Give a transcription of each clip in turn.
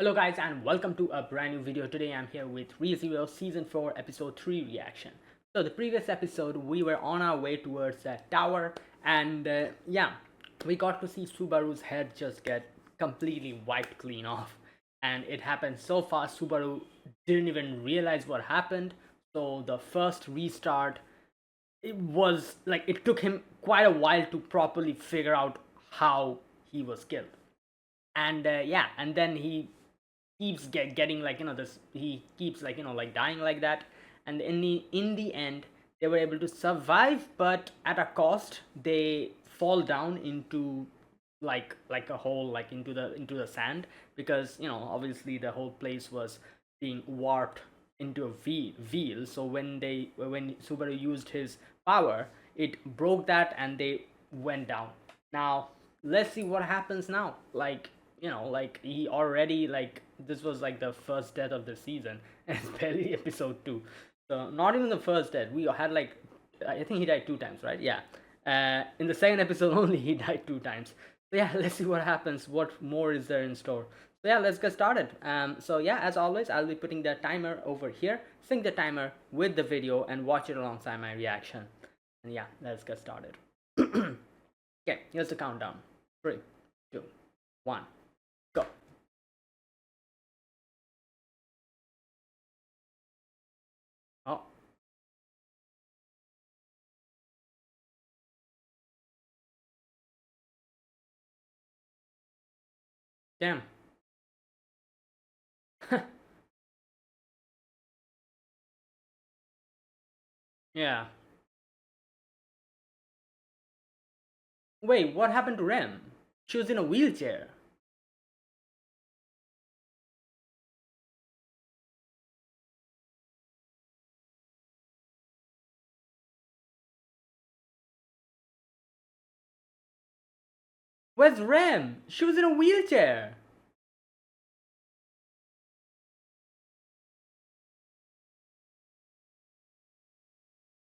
Hello guys and welcome to a brand new video. Today I'm here with ReZero Season 4 Episode 3 reaction. So the previous episode we were on our way towards that tower and we got to see Subaru's head just get completely wiped clean off. And it happened so fast Subaru didn't even realize what happened. So the first restart, it was like it took him quite a while to properly figure out how he was killed. And and then he keeps getting like this, he keeps like dying like that. And in the end they were able to survive, but at a cost. They fall down into like a hole, like into the sand, because obviously the whole place was being warped into a wheel. So when Subaru used his power, it broke that and they went down. Now let's see what happens now. Like he already, like, this was like the first death of the season and it's barely episode 2. So not even the first death. We had like, I think he died 2 times, right? Yeah. In the second episode only he died 2 times. So yeah, let's see what happens. What more is there in store? So yeah, let's get started. So yeah, as always, I'll be putting the timer over here. Sync the timer with the video and watch it alongside my reaction. And yeah, let's get started. Okay, here's the countdown. 3, 2, 1, go. Oh, damn. Yeah. Wait, what happened to Rem? She was in a wheelchair. Where's Rem? She was in a wheelchair.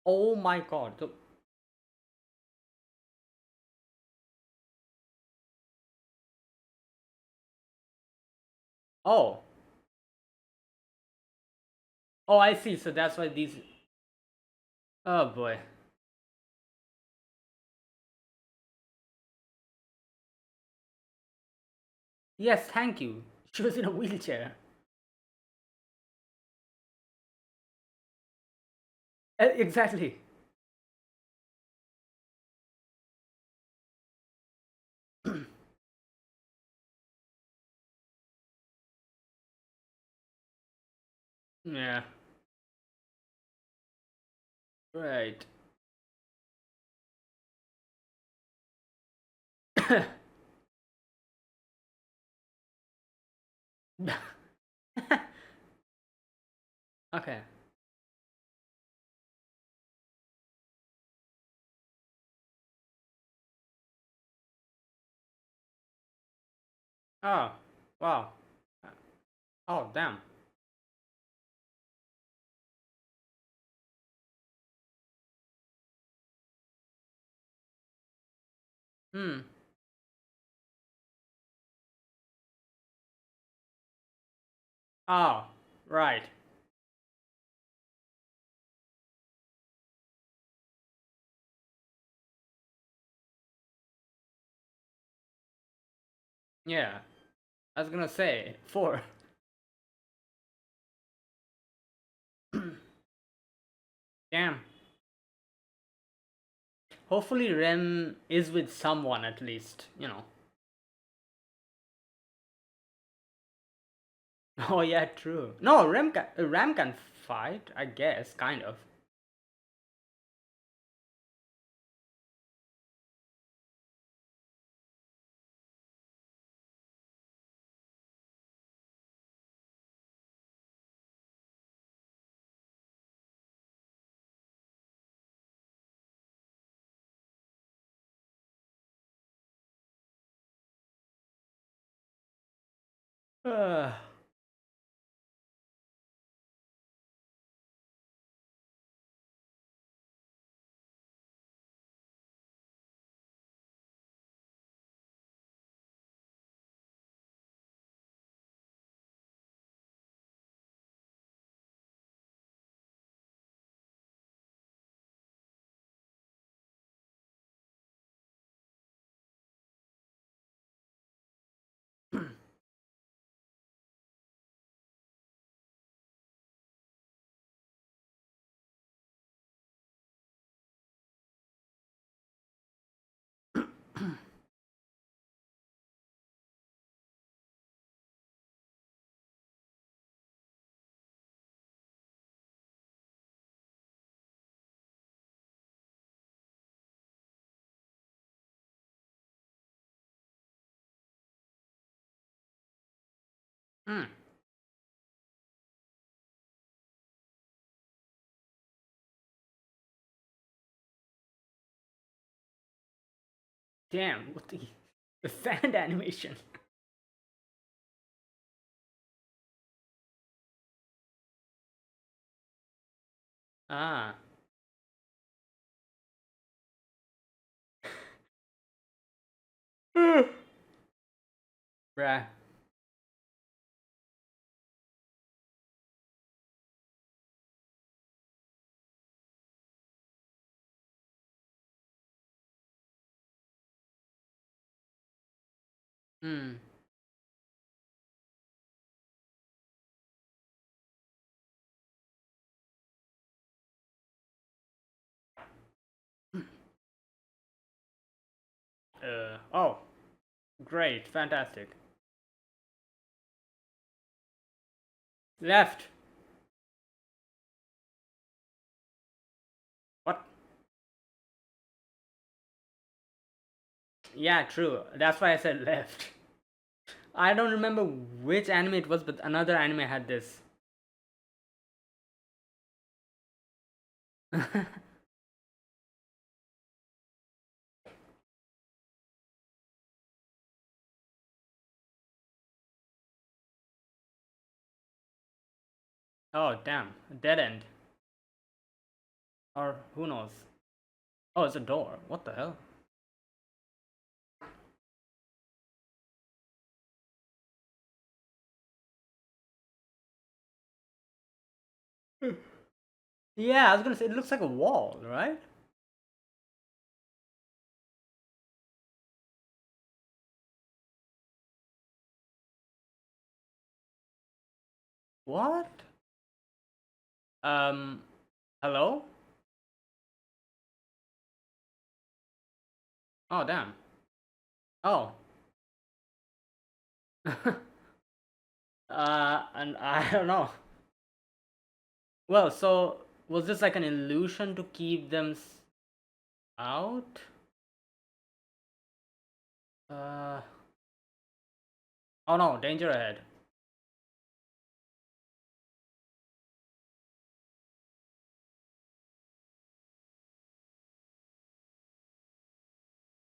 Oh my god. Oh. Oh, I see. So that's why these. Oh boy. Yes, thank you. She was in a wheelchair. Exactly. Yeah. Right. Okay. Oh. Wow. Oh, damn. Hmm. Oh. Right. Yeah. I was gonna say 4. Damn. Hopefully Rem is with someone at least. Oh yeah, true. No, Ram can fight, I guess, kind of. Uh, Hmm. Damn, what the sand animation. Ah. Bruh. Hmm. Oh, great, fantastic. Left. What? Yeah, true. That's why I said left. I don't remember which anime it was, but another anime had this. Oh, damn. Dead end. Or who knows? Oh, it's a door. What the hell? Yeah, I was gonna say it looks like a wall, right? What? Um, hello? Oh, damn. Oh. And I don't know. Well, so was this like an illusion to keep them out? Uh, oh no, danger ahead.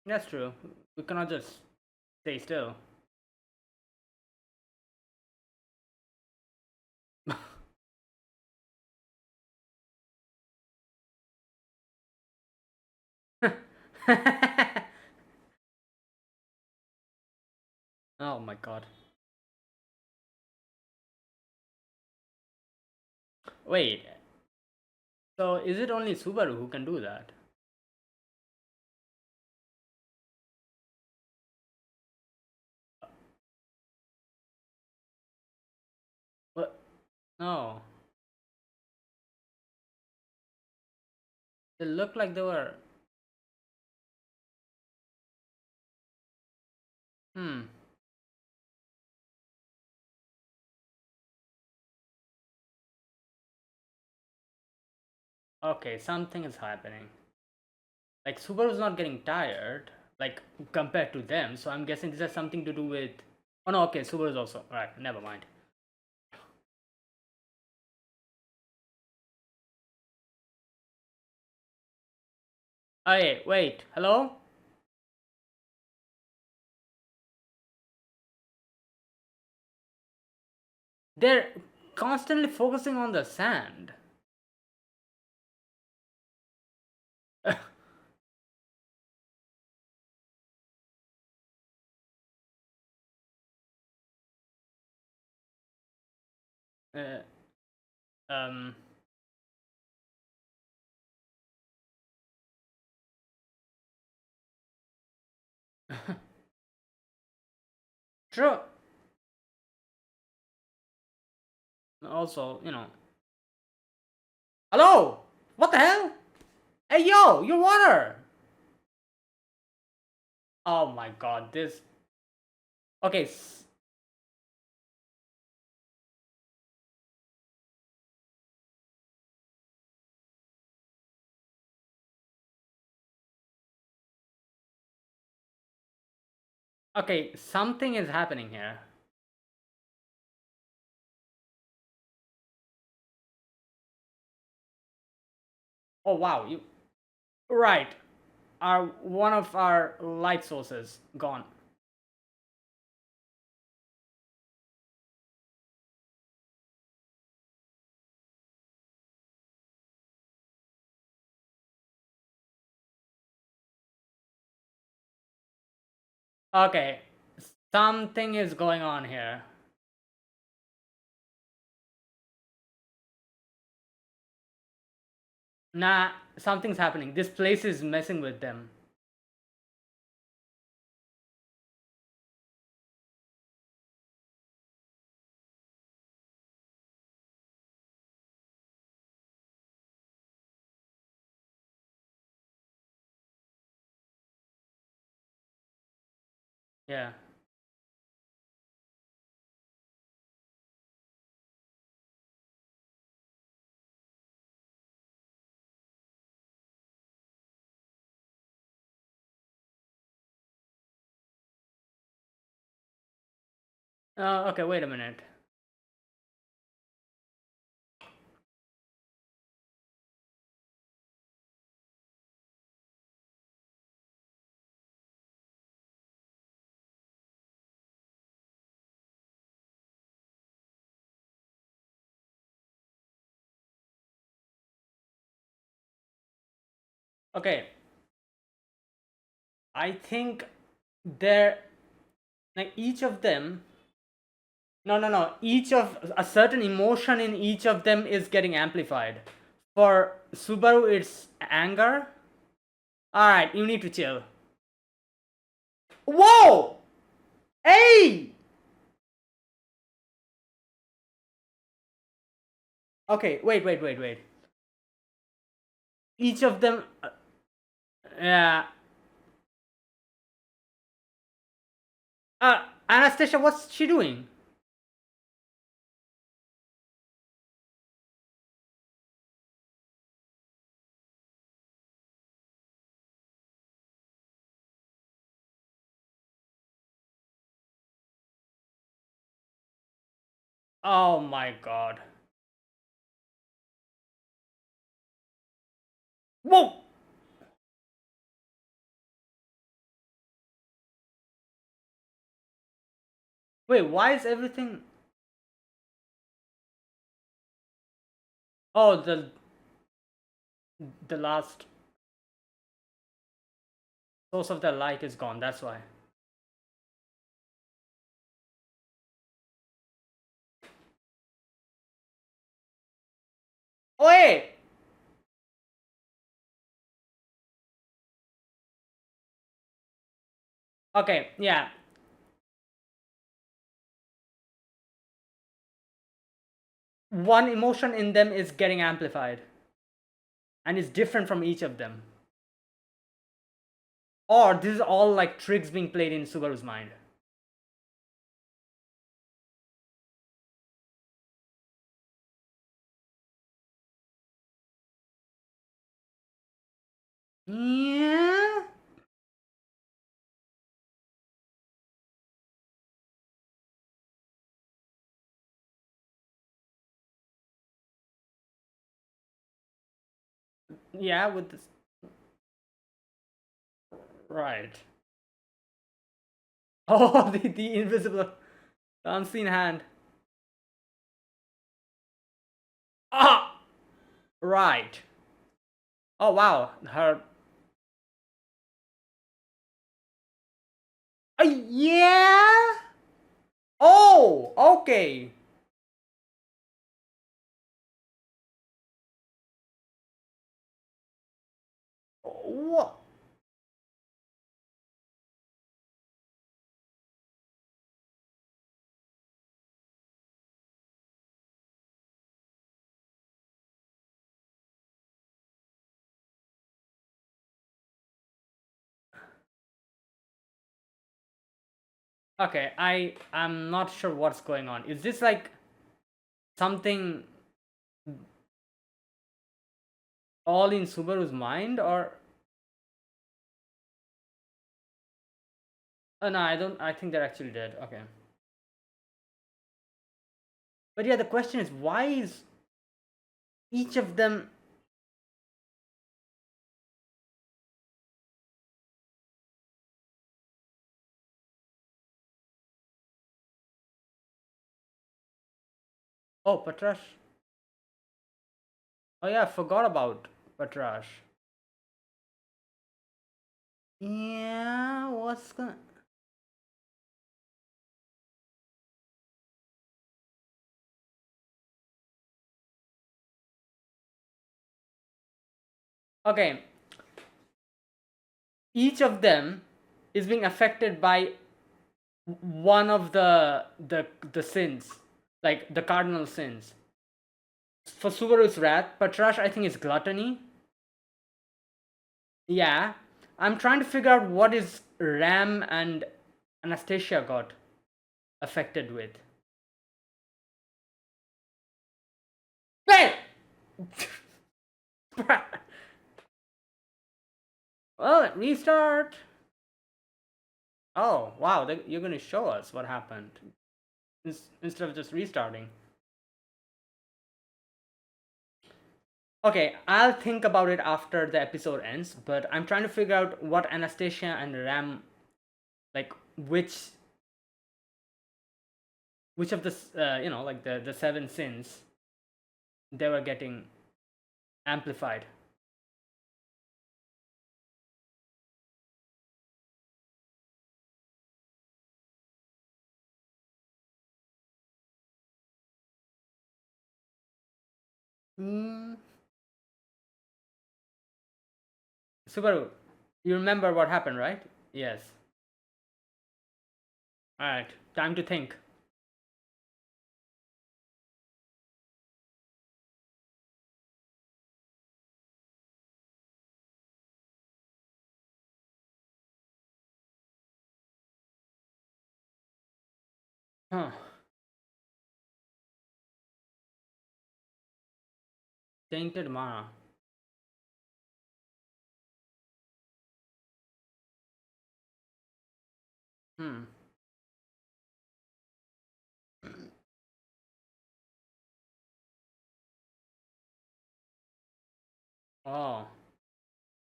That's true. We cannot just stay still. Oh my god. Wait, so is it only Subaru who can do that? What? No. It looked like they were. Hmm. Okay, something is happening. Like Subaru's not getting tired, like compared to them. So I'm guessing this has something to do with. Oh no, okay, Subaru's also. Right, never mind. Oh, hey, wait. Hello? They're constantly focusing on the sand. uh, um. True. Also, Hello? What the hell? Hey, yo, your water! Oh my god, this. Okay. Okay, something is happening here. Oh wow, you right. Our one of our light sources gone. Okay, something is going on here. Nah, something's happening. This place is messing with them. Yeah. Okay, wait a minute. Okay, I think they're like each of them. No, no, no. Each of a certain emotion in each of them is getting amplified. For Subaru, it's anger. All right, you need to chill. Whoa! Hey! Okay, wait, wait, wait, wait. Each of them. Yeah. Anastasia, what's she doing? Oh my god. Whoa! Wait, why is everything. Oh, the last source of the light is gone, that's why. Oh, wait! Okay, yeah. One emotion in them is getting amplified and is different from each of them. Or this is all like tricks being played in Subaru's mind. Yeah. Yeah, with this. Right. Oh, the invisible, the unseen hand. Ah! Right. Oh, wow. Her. Yeah? Oh, okay. What? Okay, I'm not sure what's going on. Is this like something all in Subaru's mind or no, I don't I think they're actually dead. Okay. But yeah, the question is why is each of them Oh, Patrash. Oh yeah, I forgot about Patrash. Yeah, what's going? Okay, each of them is being affected by one of the sins, like the cardinal sins. For Subaru's wrath, Patrash I think is gluttony. Yeah, I'm trying to figure out what is Ram and Anastasia got affected with. Hey! Well, restart. Oh, wow, you're gonna show us what happened instead of just restarting. Okay, I'll think about it after the episode ends, but I'm trying to figure out what Anastasia and Ram, like, which of the, like the seven sins they were getting amplified. Hmm. Subaru, you remember what happened, right? Yes. Alright, time to think. Huh. Tainted mana. Hmm. Oh.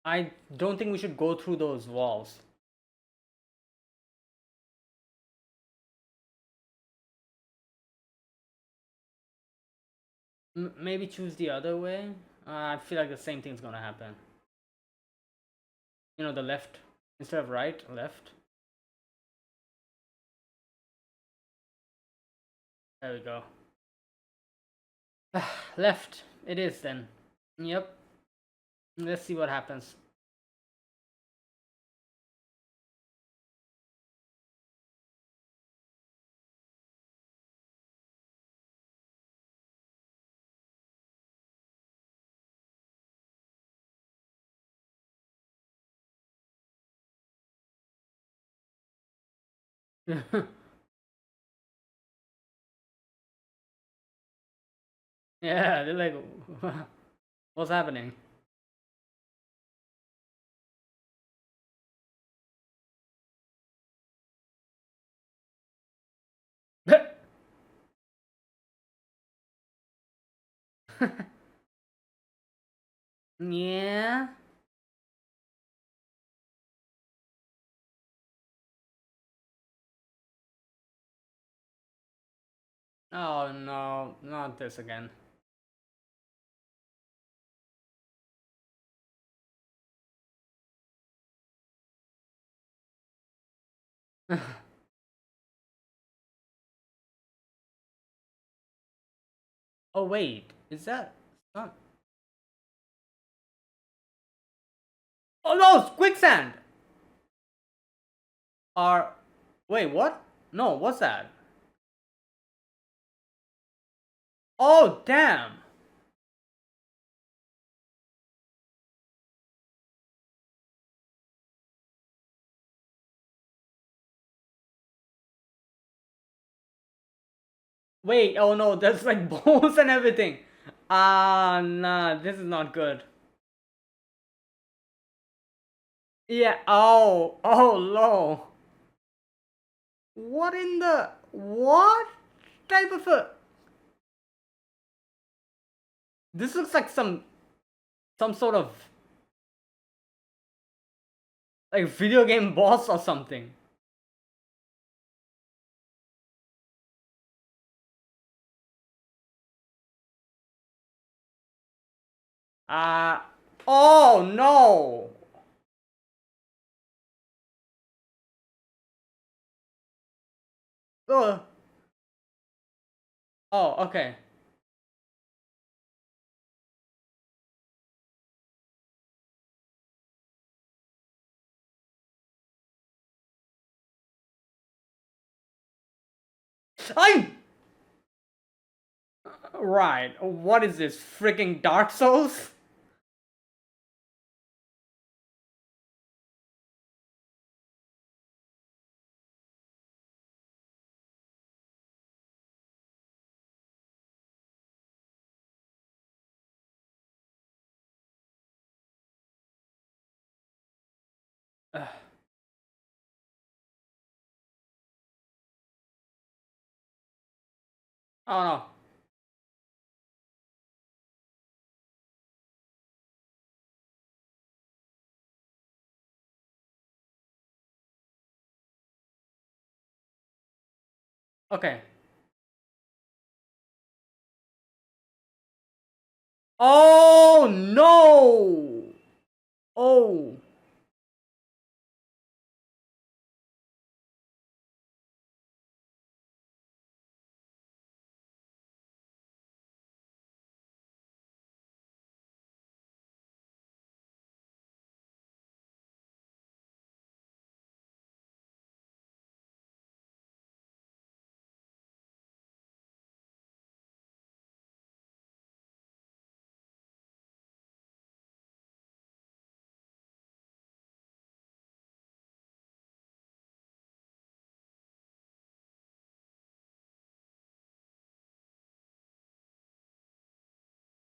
I don't think we should go through those walls. Maybe choose the other way? I feel like the same thing's gonna happen. You know, the left. Instead of right, left. There we go. Left. It is then. Yep. Let's see what happens. Yeah, they're like, what's happening? Yeah. Oh no, not this again. Oh wait, is that not? Oh no, quicksand. Or wait, what? No, what's that? Oh damn. Wait, oh no, there's like bones and everything. Ah, nah, this is not good. Yeah, oh, no. What in the, what type of a, this looks like some sort of, like, video game boss or something. Uh, oh no! Oh, oh, okay. I Right. What is this? Freaking Dark Souls? Uh, oh no. Okay. Oh no! Oh.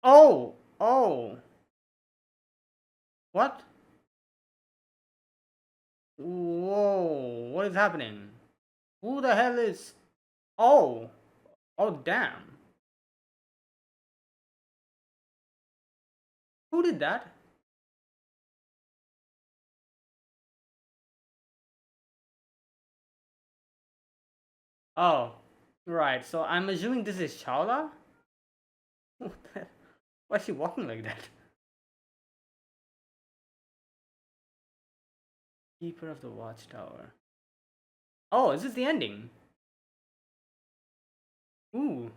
Oh. Oh. What? Whoa. What is happening? Who the hell is. Oh. Oh, damn. Who did that? Oh. Right. So I'm assuming this is Shaola? What the- Why is she walking like that? Keeper of the Watchtower. Oh, is this the ending? Ooh.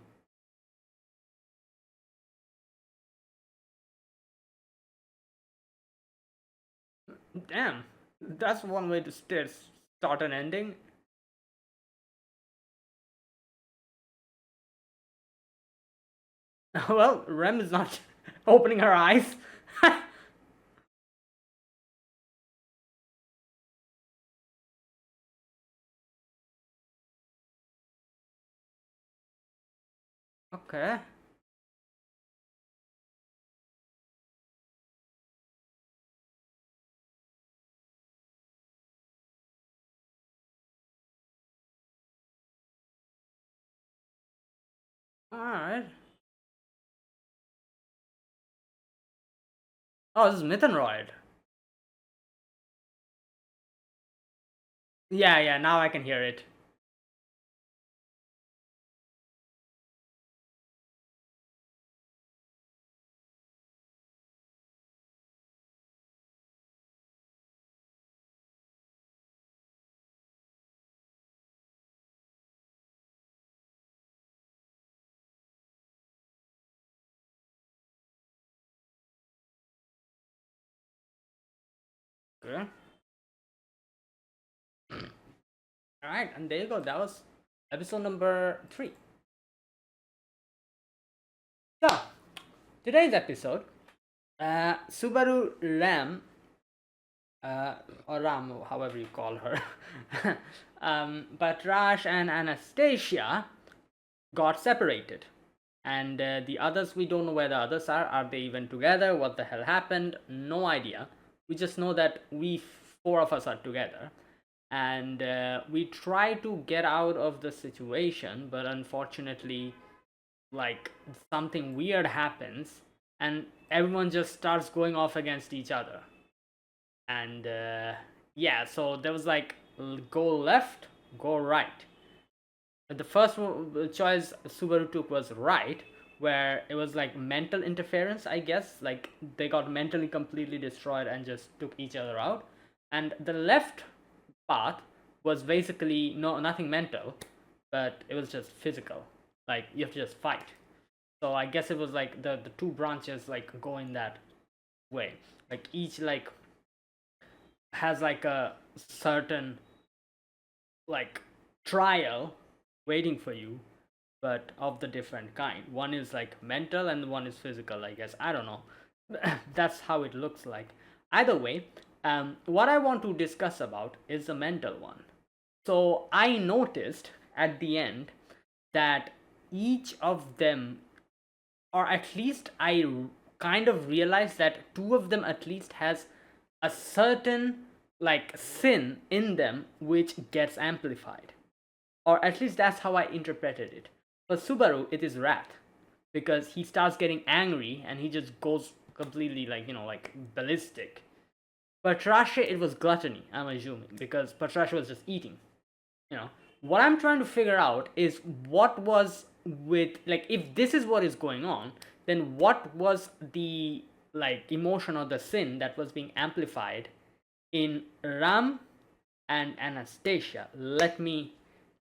Damn. That's one way to start an ending. Well, Rem is not opening her eyes. Okay. Alright. Oh, this is Mythenroid. Yeah, yeah, now I can hear it. Okay. Alright, and there you go. That was episode number 3. So, today's episode, Subaru Ram, uh, or Ram, however you call her, but Raj and Anastasia got separated. And the others, we don't know where the others are. Are they even together? What the hell happened? No idea. We just know that four of us are together. And we try to get out of the situation, but unfortunately, like, something weird happens and everyone just starts going off against each other. And yeah, so there was like go left, go right. The first choice Subaru took was right, where it was like mental interference, I guess. Like they got mentally completely destroyed and just took each other out. And the left path was basically nothing mental, but it was just physical. Like you have to just fight. So I guess it was like the two branches like go in that way. Like each like has like a certain like trial waiting for you, but of the different kind. One is like mental and one is physical, I guess. I don't know. That's how it looks like. Either way, what I want to discuss about is the mental one. So I noticed at the end that each of them, or at least I kind of realized that two of them at least has a certain like sin in them which gets amplified, or at least that's how I interpreted it. For Subaru, it is wrath, because he starts getting angry and he just goes completely like like ballistic. Patrasche, it was gluttony, I'm assuming, because Patrasche was just eating. What I'm trying to figure out is what was with, like, if this is what is going on, then what was the like emotion or the sin that was being amplified in Ram and Anastasia? Let me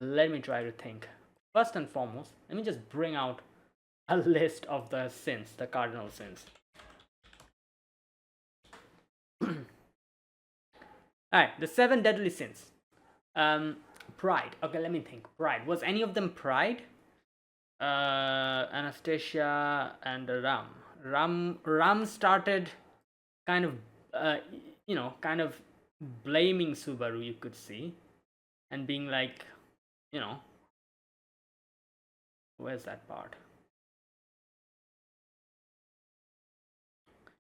try to think. First and foremost, let me just bring out a list of the sins, the cardinal sins. Alright, the 7 deadly sins. Pride. Okay, let me think. Pride. Was any of them pride? Anastasia and Ram started kind of kind of blaming Subaru, you could see, and being like, where's that part?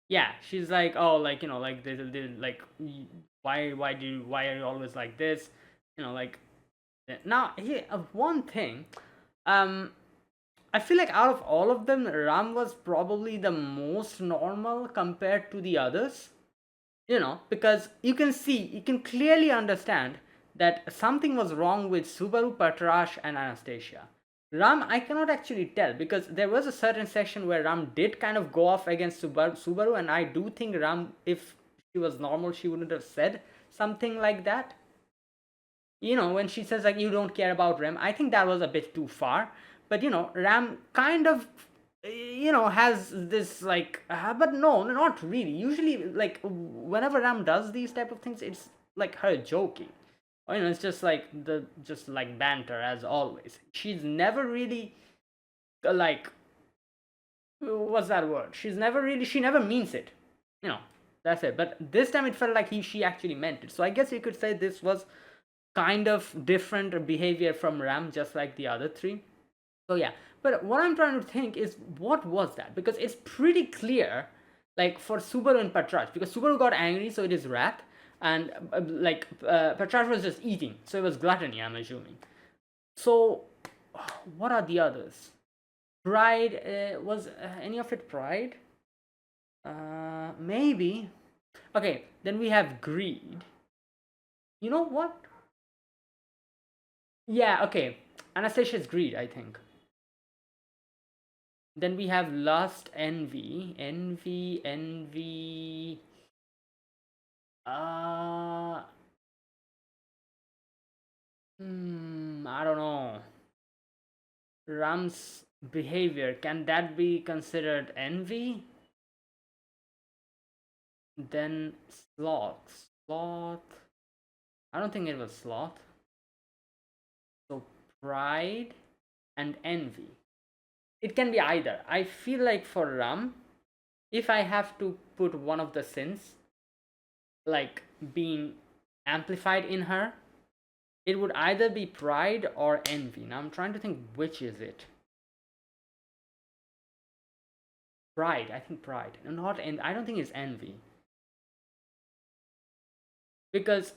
Yeah, she's like, oh, like like they like, why are you always like this? Like, now here, one thing, I feel like out of all of them, Ram was probably the most normal compared to the others. Because you can clearly understand that something was wrong with Subaru, Patrash, and Anastasia. Ram, I cannot actually tell, because there was a certain section where Ram did kind of go off against Subaru, and I do think Ram, if she was normal, she wouldn't have said something like that. When she says like, you don't care about Ram, I think that was a bit too far. But Ram kind of has this like, but no, not really. Usually, like, whenever Ram does these type of things, it's like her joking, or it's just like banter as always. She's never really like, what's that word, she never means it. That's it. But this time it felt like she actually meant it. So I guess you could say this was kind of different behavior from Ram, just like the other three. So yeah, but what I'm trying to think is, what was that? Because it's pretty clear, like for Subaru and Patrash, because Subaru got angry, so it is wrath, and Patrash was just eating, so it was gluttony, I'm assuming. So, what are the others? Pride, was any of it pride? Maybe. Okay, then we have greed. You know what? Yeah, okay. Anastasia's greed, I think. Then we have lust, envy. I don't know. Ram's behavior, can that be considered envy? Then sloth. I don't think it was sloth. So pride and envy. It can be either. I feel like for Ram, if I have to put one of the sins like being amplified in her, it would either be pride or envy. Now I'm trying to think, which is it? Pride. I think pride. Not I don't think it's envy. Because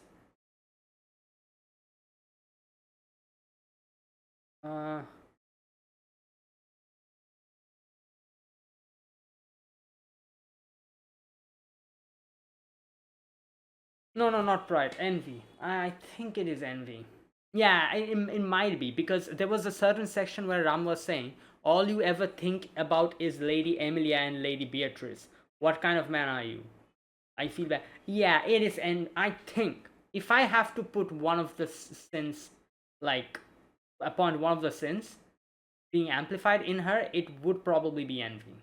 no, not pride. Envy. I think it is envy. Yeah, it might be, because there was a certain section where Ram was saying, all you ever think about is Lady Emilia and Lady Beatrice. What kind of man are you? I feel bad. Yeah, it is, and I think if I have to put one of the sins, like upon one of the sins being amplified in her, it would probably be envy.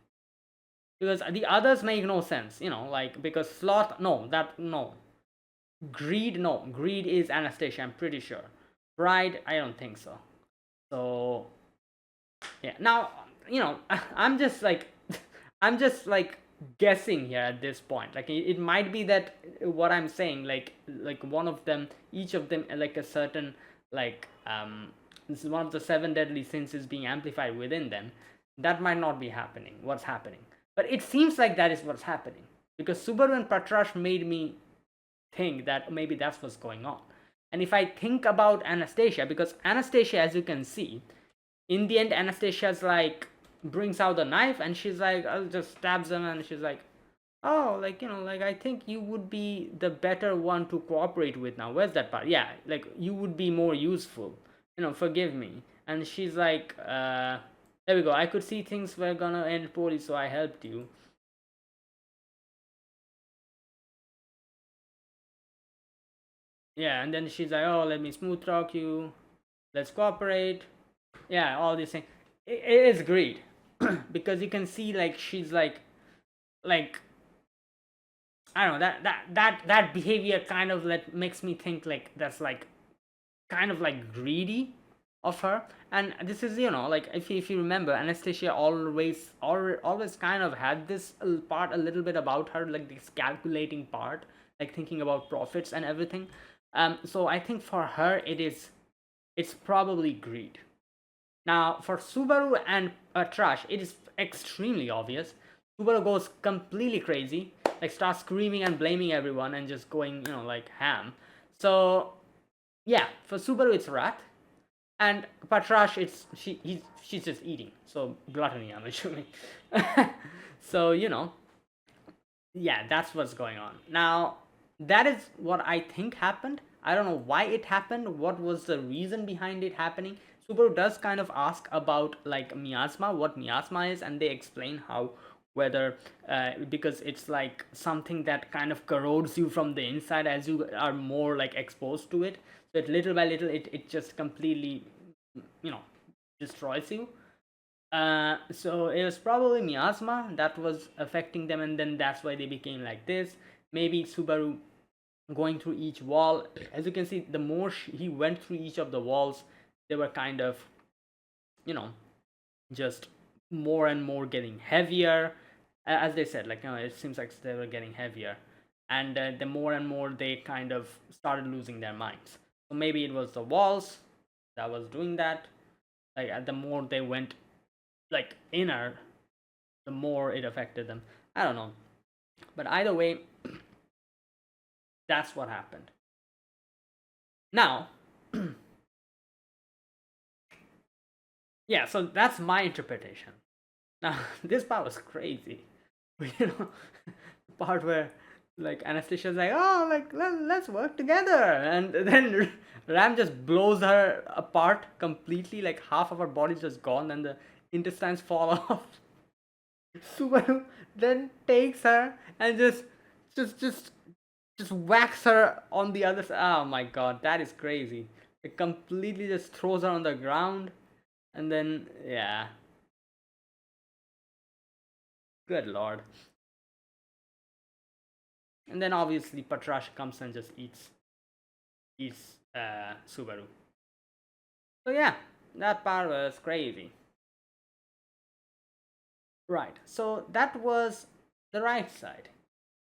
Because the others make no sense, like because sloth, no, that no. Greed, no. Greed is Anastasia, I'm pretty sure. Pride, I don't think so. So yeah. Now, I'm just like I'm just like guessing here at this point. Like it might be that what I'm saying, like one of them, each of them, like a certain, like this is one of the seven deadly sins is being amplified within them. That might not be happening. What's happening? But it seems like that is what's happening, because Subaru and Patrash made me think that maybe that's what's going on. And if I think about Anastasia, because Anastasia, as you can see, in the end, Anastasia's like brings out the knife and she's like, I'll just stabs him, and she's like, oh, like, like I think you would be the better one to cooperate with now. Where's that part? Yeah, like you would be more useful. Forgive me. And she's like, there we go. I could see things were gonna end poorly, so I helped you. Yeah, and then she's like, oh, let me smooth talk you. Let's cooperate. Yeah, all these things. It is greed. Because you can see, like, she's like I don't know, that behavior kind of like makes me think like that's like kind of like greedy of her. And this is, like if you remember, Anastasia always kind of had this part a little bit about her, like this calculating part, like thinking about profits and everything. So I think for her it's probably greed. Now for Subaru and Trash, it is extremely obvious. Subaru goes completely crazy, like starts screaming and blaming everyone and just going, like ham. So yeah, for Subaru it's wrath, and Patrash she's just eating. So gluttony, I'm assuming. So yeah, that's what's going on. Now that is what I think happened. I don't know why it happened. What was the reason behind it happening? Subaru does kind of ask about like miasma, what miasma is, and they explain how whether because it's like something that kind of corrodes you from the inside as you are more like exposed to it. So it, little by little, it just completely, you know, destroys you. So it was probably miasma that was affecting them, and then that's why they became like this. Maybe Subaru going through each wall. As you can see, the more he went through each of the walls, they were kind of, you know, just more and more getting heavier. As they said, like, it seems like they were getting heavier, and the more and more they kind of started losing their minds. So maybe it was the walls that was doing that. Like, the more they went like inner, the more it affected them. I don't know, but either way, that's what happened. Now, yeah, so that's my interpretation. Now, this part was crazy. You know, the part where like Anastasia's like, oh, like let's work together, and then Ram just blows her apart completely. Like half of her body's just gone, and the intestines fall off. Subaru then takes her and just just just whacks her on the other side. Oh my god, that is crazy. It completely just throws her on the ground, and then yeah, good lord. And then obviously Patrash comes and just eats Subaru. So yeah, that part was crazy. Right. So that was the right side.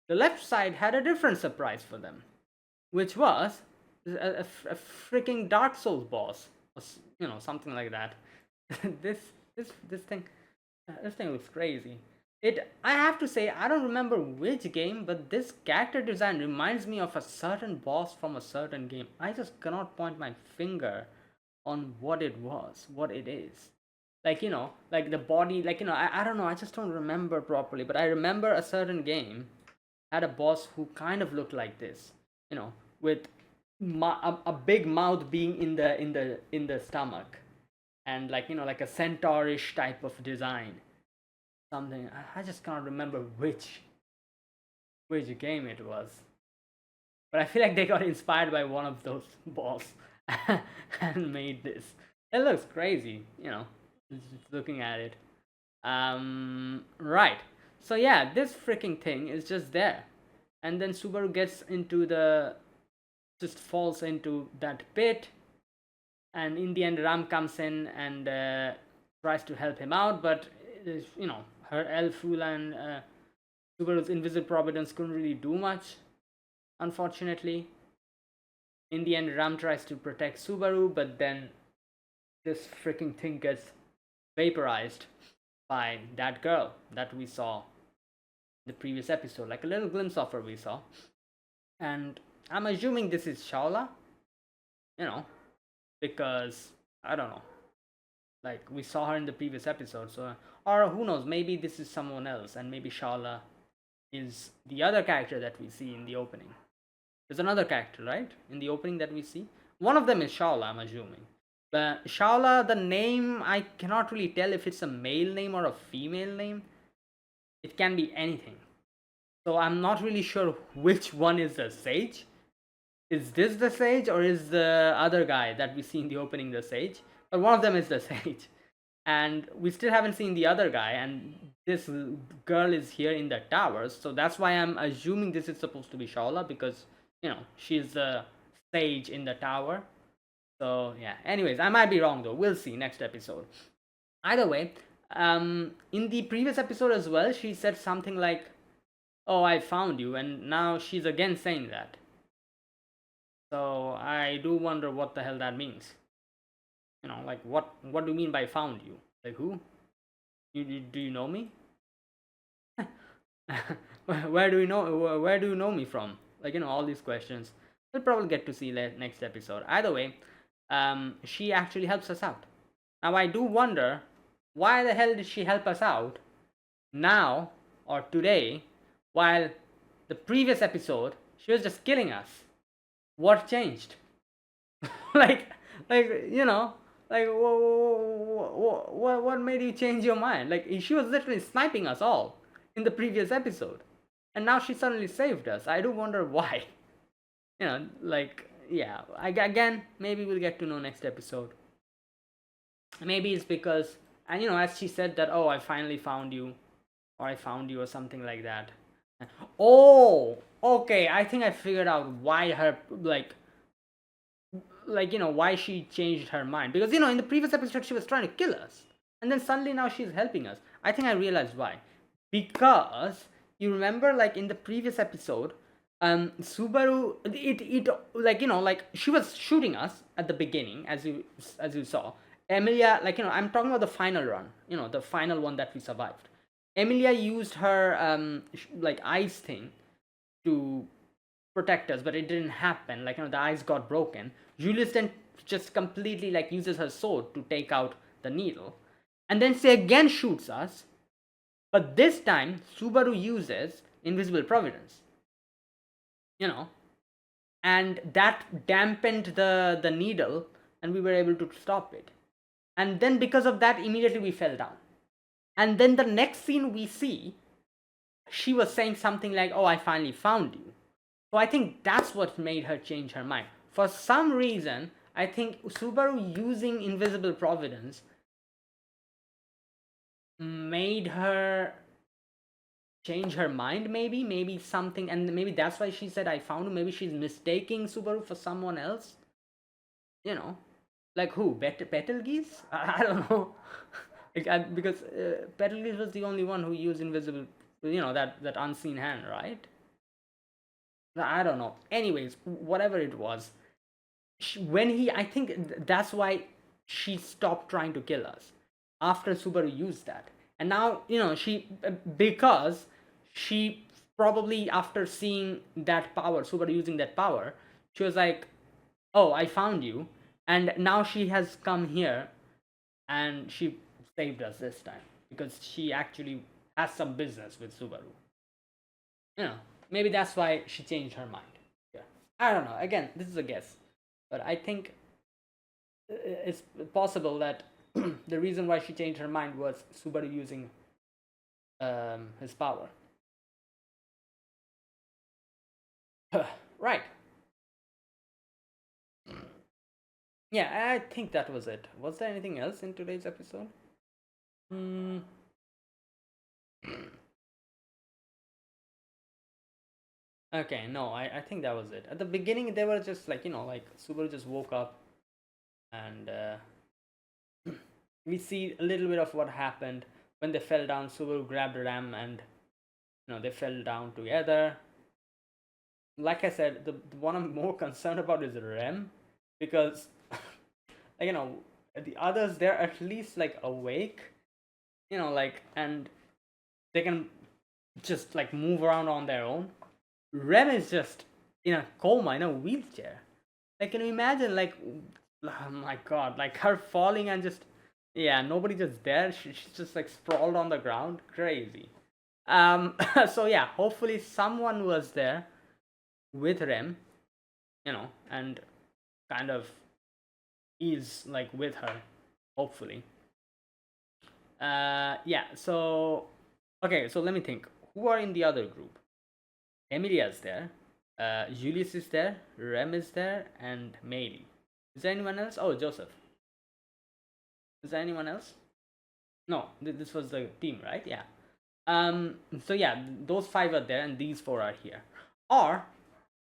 The left side had a different surprise for them, which was a freaking Dark Souls boss, or something like that. this this thing this thing looks crazy. I have to say, I don't remember which game, but this character design reminds me of a certain boss from a certain game. I just cannot point my finger on what it was, what it is. Like, like the body, like, I don't know, I just don't remember properly, but I remember a certain game had a boss who kind of looked like this, with a big mouth being in the stomach, and like like a centaurish type of design. Something I just can't remember which game it was, but I feel like they got inspired by one of those balls and made this. It looks crazy, just looking at it. Right. So yeah, this freaking thing is just there, and then Subaru gets into just falls into that pit, and in the end Ram comes in and tries to help him out, but her Elful and Subaru's invisible providence couldn't really do much, unfortunately. In the end, Ram tries to protect Subaru, but then this freaking thing gets vaporized by that girl that we saw in the previous episode, like a little glimpse of her we saw. And I'm assuming this is Shaola, because I don't know. Like we saw her in the previous episode, so or who knows, maybe this is someone else, and maybe Shaola is the other character that we see in the opening. There's another character, right, in the opening that we see. One of them is Shaola, I'm assuming. But Shaola, the name, I cannot really tell if it's a male name or a female name. It can be anything. So I'm not really sure which one is the sage. Is this the sage or is the other guy that we see in the opening the sage? But one of them is the sage. And we still haven't seen the other guy, and this girl is here in the towers, so that's why I'm assuming this is supposed to be Shaola, because she's the sage in the tower. So yeah, anyways, I might be wrong though, we'll see next episode. Either way, in the previous episode as well, she said something like, oh, I found you, and now she's again saying that. So I do wonder what the hell that means. Like what do you mean by found you? Like who? Do you know me? Where do you know me from? Like all these questions. We'll probably get to see next episode. Either way, she actually helps us out. Now I do wonder, why the hell did she help us out now or today, while the previous episode she was just killing us? What changed? like like what made you change your mind? Like she was literally sniping us all in the previous episode, and now she suddenly saved us. I do wonder why. Like yeah, again, maybe we'll get to know next episode. Maybe it's because, and as she said that, oh, I finally found you, or I found you, or something like that. Oh, okay, I think I figured out why her like why she changed her mind. Because in the previous episode she was trying to kill us, and then suddenly now she's helping us. I think I realized why. Because you remember, like in the previous episode, Subaru, it like she was shooting us at the beginning, as you saw. Emilia, I'm talking about the final run, the final one that we survived. Emilia used her like ice thing to protect us, but it didn't happen. Like the ice got broken. Julius then just completely like uses her sword to take out the needle, and then she again shoots us. But this time Subaru uses invisible providence, and that dampened the needle, and we were able to stop it. And then because of that, immediately we fell down. And then the next scene we see, she was saying something like, oh, I finally found you. So I think that's what made her change her mind. For some reason, I think Subaru using invisible providence made her change her mind, maybe something, and maybe that's why she said I found him. Maybe she's mistaking Subaru for someone else. Like who? Betelgeuse? I don't know. Because Betelgeuse was the only one who used invisible, that unseen hand, right? I don't know. Anyways, whatever it was, I think that's why she stopped trying to kill us after Subaru used that. And now, because she probably, after seeing that power, Subaru using that power, she was like, oh, I found you. And now she has come here and she saved us this time because she actually has some business with Subaru. Maybe that's why she changed her mind. Yeah. I don't know. Again, this is a guess. But I think it's possible that the reason why she changed her mind was Subaru using his power. Right. Yeah, I think that was it. Was there anything else in today's episode? Hmm. Okay, no, I think that was it. At the beginning, they were just like, like Subaru just woke up and we see a little bit of what happened when they fell down. Subaru grabbed Ram and, they fell down together. Like I said, the one I'm more concerned about is Rem because, like, the others, they're at least like awake, like, and they can just like move around on their own. Rem is just in a coma, in a wheelchair. Like, can you imagine, like, oh my god, like her falling and just, yeah, nobody just there. She's just like sprawled on the ground. Crazy. So yeah, hopefully someone was there with Rem, and kind of is like with her, hopefully. Yeah, so okay, so let me think. Who are in the other group? Emilia's there, Julius is there, Rem is there, and Meili. Is there anyone else? Oh, Joseph. Is there anyone else? No, this was the team, right? Yeah. So yeah, those five are there, and these four are here. Or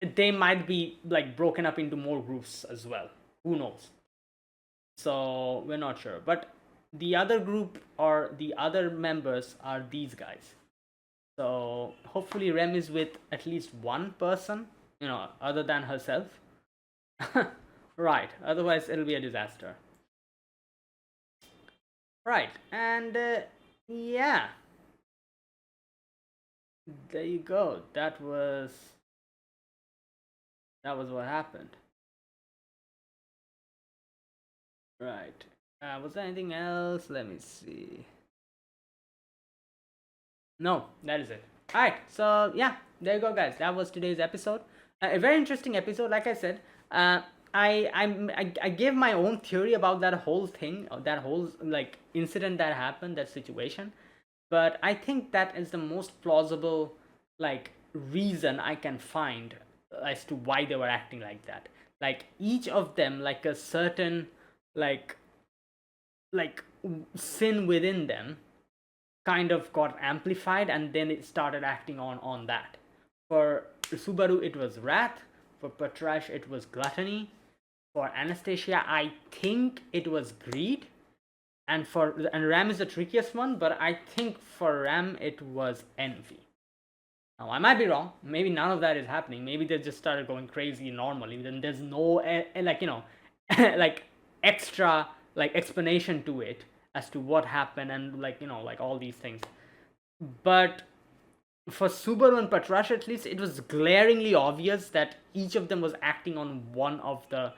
they might be like broken up into more groups as well. Who knows? So we're not sure. But the other group or the other members are these guys. So hopefully Rem is with at least one person, other than herself. Right. Otherwise, it'll be a disaster. Right. And yeah, there you go. That was what happened. Right. Was there anything else? Let me see. No, that is it. All right. So yeah, there you go, guys. That was today's episode. A very interesting episode. Like I said, I gave my own theory about that whole thing, that whole like incident that happened, that situation. But I think that is the most plausible like reason I can find as to why they were acting like that. Like each of them, like a certain like like sin within them kind of got amplified and then it started acting on that. For Subaru it was wrath, for Patrash it was gluttony, for Anastasia I think it was greed, and Ram is the trickiest one, but I think for Ram it was envy. Now I might be wrong, maybe none of that is happening, maybe they just started going crazy normally, then there's no like like extra like explanation to it as to what happened and like like all these things. But for Subaru and Patrash at least it was glaringly obvious that each of them was acting on one of the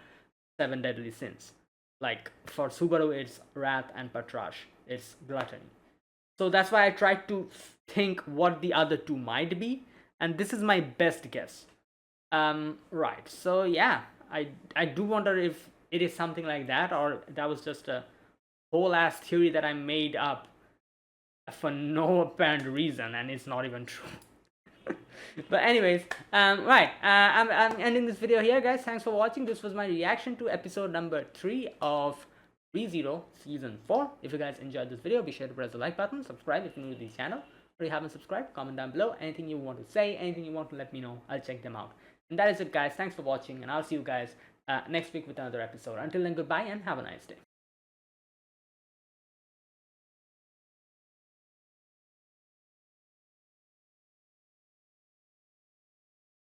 seven deadly sins. Like for Subaru it's wrath and Patrash it's gluttony. So that's why I tried to think what the other two might be, and this is my best guess. Right. So yeah, I do wonder if it is something like that or that was just a whole ass theory that I made up for no apparent reason and it's not even true. But anyways, right, I'm ending this video here, guys. Thanks for watching. This was my reaction to episode number 3 of ReZero season 4. If you guys enjoyed this video, be sure to press the like button, subscribe if you're new to the channel, or you haven't subscribed, comment down below anything you want to say, anything you want to let me know. I'll check them out. And that is it, guys. Thanks for watching, and I'll see you guys next week with another episode. Until then, goodbye and have a nice day.